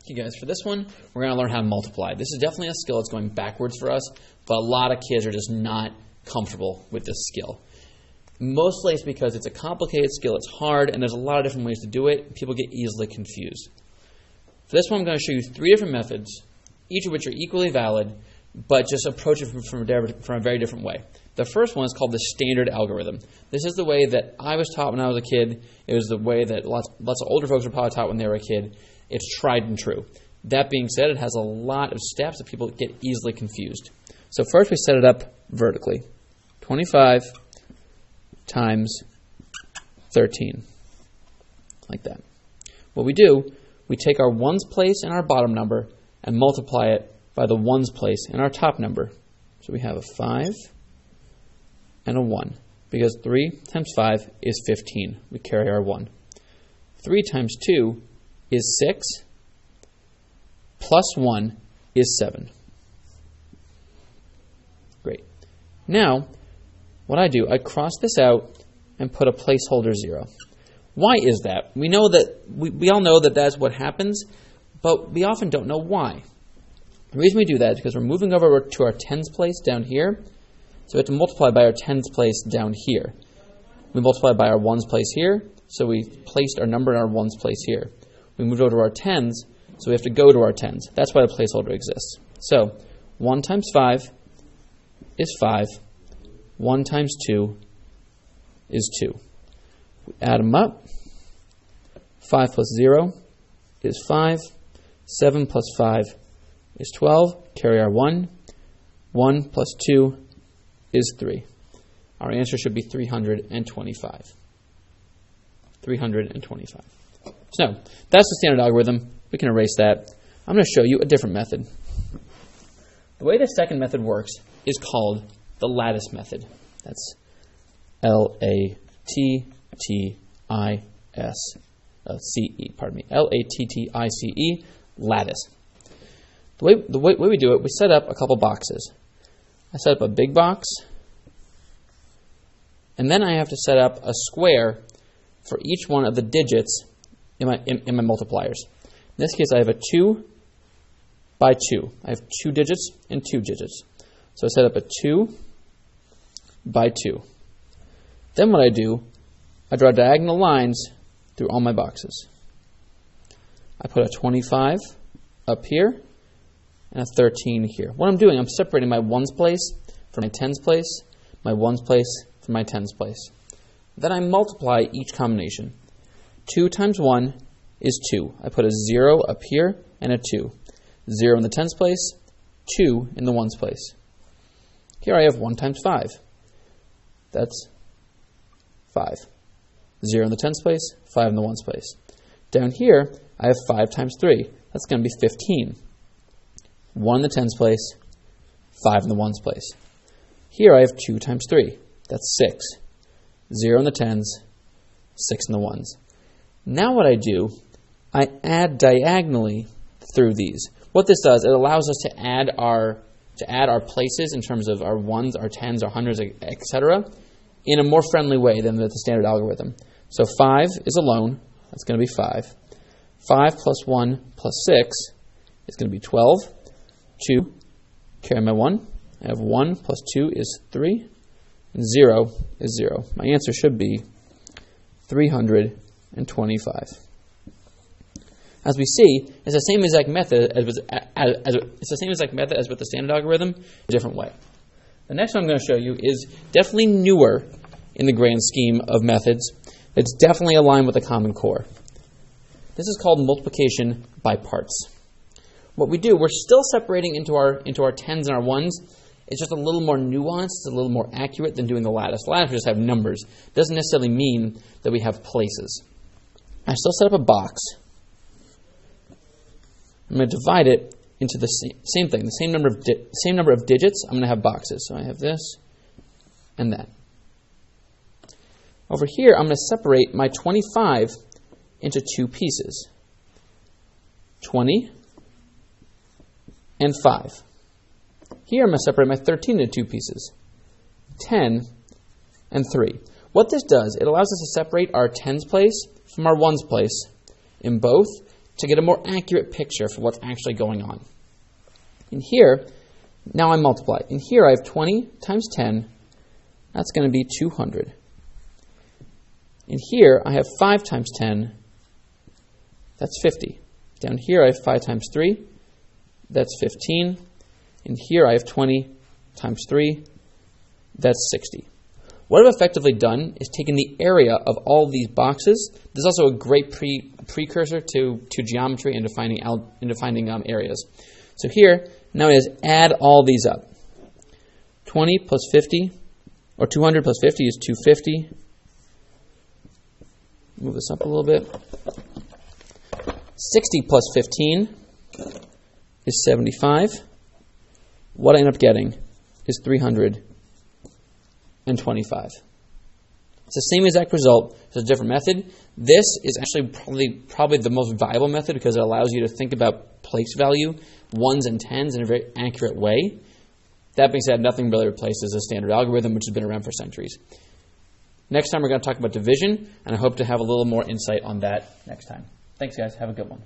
Okay guys, for this one, we're going to learn how to multiply. This is definitely a skill that's going backwards for us, but a lot of kids are just not comfortable with this skill. Mostly it's because it's a complicated skill, it's hard, and there's a lot of different ways to do it. People get easily confused. For this one, I'm going to show you 3 different methods, each of which are equally valid, but just approach it from a very different way. The first one is called the standard algorithm. This is the way that I was taught when I was a kid. It was the way that lots of older folks were probably taught when they were a kid. It's tried and true. That being said, it has a lot of steps that people get easily confused. So first we set it up vertically. 25 times 13. Like that. What we do, we take our ones place and our bottom number and multiply it by the ones place and our top number. So we have a 5 and a 1. Because 3 times 5 is 15. We carry our 1. 3 times 2 is 6, plus 1 is 7. Great. Now, what I do, I cross this out and put a placeholder 0. Why is that? We know that we all know that that's what happens, but we often don't know why. The reason we do that is because we're moving over to our tens place down here, so we have to multiply by our tens place down here. We multiply by our ones place here, so we placed our number in our ones place here. We moved over to our tens, so we have to go to our tens. That's why the placeholder exists. So 1 times 5 is 5. 1 times 2 is 2. We add them up. 5 plus 0 is 5. 7 plus 5 is 12. Carry our 1. 1 plus 2 is 3. Our answer should be 325. 325. So, that's the standard algorithm. We can erase that. I'm going to show you a different method. The way the second method works is called the lattice method. That's L-A-T-T-I-C-E, L-A-T-T-I-C-E, lattice. The way we do it, we set up a couple boxes. I set up a big box, and then I have to set up a square for each one of the digits in my multipliers. In this case, I have a 2 by 2. I have 2 digits and 2 digits. So I set up a 2 by 2. Then what I do, I draw diagonal lines through all my boxes. I put a 25 up here and a 13 here. What I'm doing, I'm separating my ones place from my tens place, my ones place from my tens place. Then I multiply each combination. 2 times 1 is 2. I put a 0 up here and a 2. 0 in the tens place, 2 in the ones place. Here I have 1 times 5. That's 5. 0 in the tens place, 5 in the ones place. Down here, I have 5 times 3. That's going to be 15. 1 in the tens place, 5 in the ones place. Here I have 2 times 3. That's 6. 0 in the tens, 6 in the ones. Now what I do, I add diagonally through these. What this does, it allows us to add our places in terms of our ones, our tens, our hundreds, etc. in a more friendly way than the standard algorithm. So 5 is alone. That's going to be 5. 5 plus 1 plus 6 is going to be 12. 2, carry my 1. I have 1 plus 2 is 3. And 0 is 0. My answer should be 325. As we see, it's the same exact method as with the standard algorithm, a different way. The next one I'm going to show you is definitely newer in the grand scheme of methods. It's definitely aligned with the Common Core. This is called multiplication by parts. What we do, we're still separating into our tens and our ones. It's just a little more nuanced, it's a little more accurate than doing the lattice. The lattice we just have numbers. It doesn't necessarily mean that we have places. I still set up a box. I'm going to divide it into the same thing, the same number of digits. I'm going to have boxes. So I have this and that. Over here, I'm going to separate my 25 into 2 pieces. 20 and 5. Here I'm going to separate my 13 into 2 pieces. 10 and 3. What this does, it allows us to separate our tens place from our ones place in both to get a more accurate picture for what's actually going on. In here, now I multiply. In here I have 20 times 10. That's going to be 200. In here I have 5 times 10. That's 50. Down here I have 5 times 3. That's 15. In here I have 20 times 3. That's 60. What I've effectively done is taken the area of all of these boxes. This is also a great precursor to geometry and defining areas. So here, now I just add all these up. 20 plus 50, or 200 plus 50 is 250. Move this up a little bit. 60 plus 15 is 75. What I end up getting is 325. It's the same exact result. It's a different method. This is actually probably the most viable method because it allows you to think about place value, ones and tens, in a very accurate way. That being said, nothing really replaces a standard algorithm, which has been around for centuries. Next time we're going to talk about division, and I hope to have a little more insight on that next time. Thanks, guys. Have a good one.